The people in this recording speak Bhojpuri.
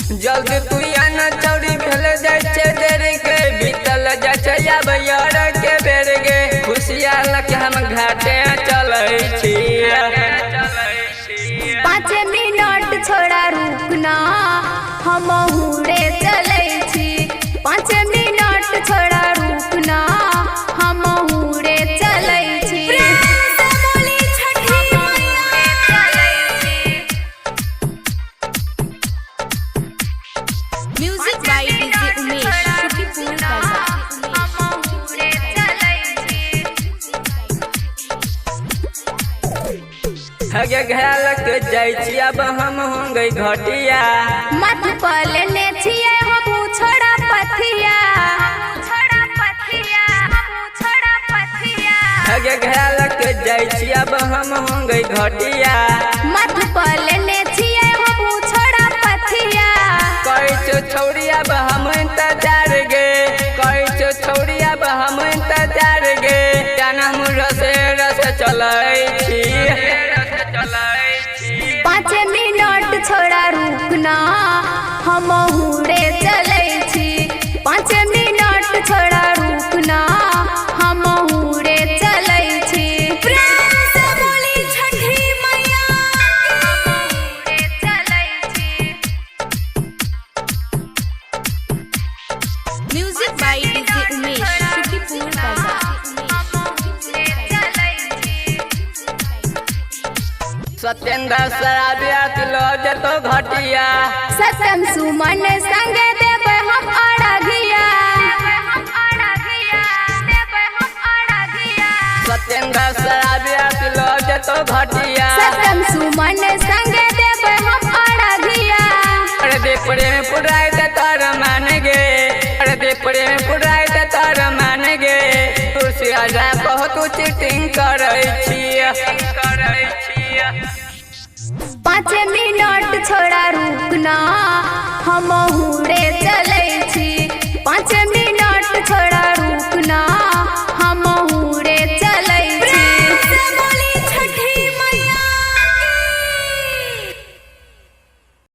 जल्दी तू आना चौड़ी भेल जाय छे देर के बीतल जाय छे अब यार के बेर गे खुशिया लग हम घाटे चलै छी 5 मिनट छोड़ा रुकना हम हुरे चलै छी 5 मिनट छोड़ा रुकना हम हुरे चलै छी music by DJ Umesh Shukipur हगे घाल के जाय छी अब हम होंगे घटिया मत पलने छिए हम छोड़ा पथिया हगे घाल के जाय छी अब हम होंगे घटिया मत पलने छिए हम छोड़ा पथिया कई छो छौड़ी अब हम इंतजार गे कई छो छौड़ी अब हम इंतजार गे जाना हम रस चलै छी 5 मिनट छोड़ा रुकना हम हुरे चलै छी 5 मिनट छोड़ा रुकना हम हुरे चलै छी प्रेम से बोली छठी मैया हुरे चलै छी music by DJ Umesh Shukipur Satyendra शराबिया तिलो जतो घटिया सत्यम सुमन संगे देबै हम अड़गिया सत्येंद्र शराबिया तिलो जतो घटिया सत्यम सुमन संगे देबै हम अड़गिया अरे दे प्रेम पुराय त तर मान गे अरे दे प्रेम पुराय त तर मान गे तुलसी आजा बहुत चीटिंग करै छी 5 मिनट छोड़ा रुकना हम हुरे चलै छी